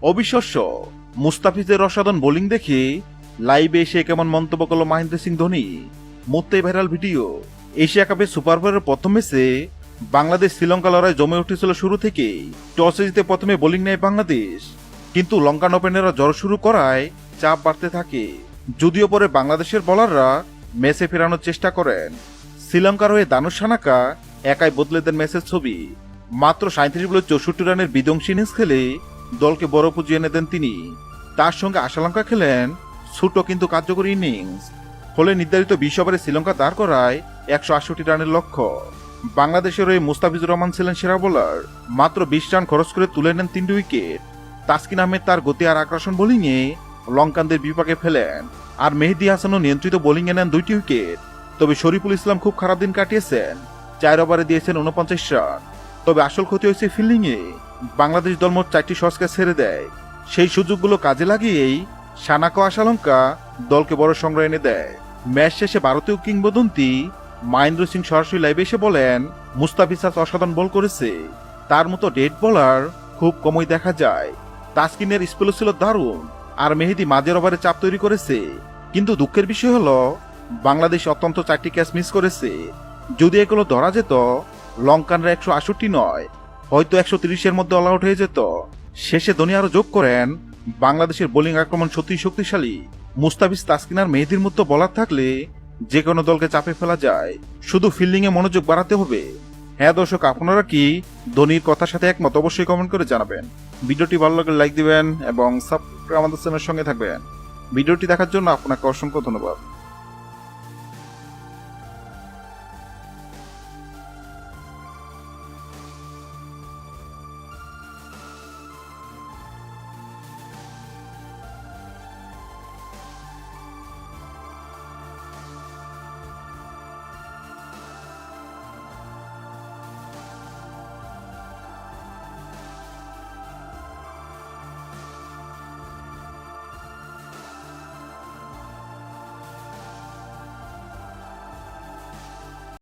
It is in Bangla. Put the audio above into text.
অবিশ্বাস্য, মুস্তাফিজের অসাধারণ বোলিং দেখে লাইভে এসে কেমন মন্তব্য করল মহেন্দ্র সিং ধোনি। মোটেই ভাইরাল ভিডিও। এশিয়া কাপের সুপার ওভারের প্রথম ম্যাচে বাংলাদেশ শ্রীলঙ্কা লড়াই জমে উঠেছিল শুরু থেকেই। টসে জিতে প্রথমে বোলিং নেয় বাংলাদেশ, কিন্তু লঙ্কান ওপেনাররা ঝড় শুরু করায় চাপ বাড়তে থাকে। যদিও পরে বাংলাদেশের বোলাররা ম্যাচে ফেরানোর চেষ্টা করেন। শ্রীলঙ্কার হয়ে দানুশ সানাকা একাই বদলে দেন ম্যাচের ছবি। মাত্র 37 বলে 64 রানের বিধ্বংসী ইনিংস খেলে দলকে বড় পুঁজি এনে দেন তিনি। তার সঙ্গে আশালঙ্কা খেলেন ছোট কিন্তু কার্যকরী ইনিংস। ফলে নির্ধারিত 20 ওভারে শ্রীলঙ্কা দাঁড় করায় 168 রানের লক্ষ্য। বাংলাদেশের হয়ে মুস্তাফিজুর রহমান ছিলেন সেরা বোলার। মাত্র 20 রান খরচ করে তুলে নেন 3 উইকেট। তাসকিন আহমেদ তার গতি আর আগ্রাসন বোলিংয়ে লঙ্কানদের বিপাকে ফেলেন, আর মেহেদী হাসানও নিয়ন্ত্রিত বোলিংয়ে নেন 2টি উইকেট। তবে শরীফুল ইসলাম খুব খারাপ দিন কাটিয়েছেন, 4 ওভারে দিয়েছেন 49 রান। তবে আসল ক্ষতি হয়েছে ফিল্ডিংয়ে। বাংলাদেশ দল মোট 4টি শট ছেড়ে দেয়। সেই সুযোগগুলো কাজে লাগিয়েই সানাকা ও আশালঙ্কা দলকে বড় সংগ্রহ এনে দেয়। ম্যাচ শেষে ভারতীয় কিংবদন্তি মহেন্দ্র সিং সরাসরি লাইভে এসে বলেন, মুস্তাফিজ আজ অসাধারণ বল করেছে। তার মতো ডেড বোলার খুব কমই দেখা যায়। তাসকিনের স্পেলও ছিল দারুণ, আর মেহেদী মাঝের ওভারে চাপ তৈরি করেছে। কিন্তু দুঃখের বিষয় হলো বাংলাদেশ অত্যন্ত 4টি ক্যাচ মিস করেছে। যদি এগুলো ধরা যেত, লঙ্কানরা 168 নয়, হয়তো 130-এর মধ্যে অল আউট হয়ে যেত। শেষে ধোনি আরো যোগ করেন, বাংলাদেশের বোলিং আক্রমণ সত্যিই শক্তিশালী। মুস্তাফিজ, তাসকিন আর মেহেদীর মতো বলার থাকলে যে কোনো দলকে চাপে ফেলা যায়। শুধু ফিল্ডিং এ মনোযোগ বাড়াতে হবে। হ্যাঁ দর্শক, আপনারা কি ধোনির কথার সাথে একমত? অবশ্যই কমেন্ট করে জানাবেন। ভিডিওটি ভালো লাগলে লাইক দিবেন এবং সাবস্ক্রাইব আমাদের চ্যানেলের সঙ্গে থাকবেন। ভিডিওটি দেখার জন্য আপনাকে অসংখ্য ধন্যবাদ।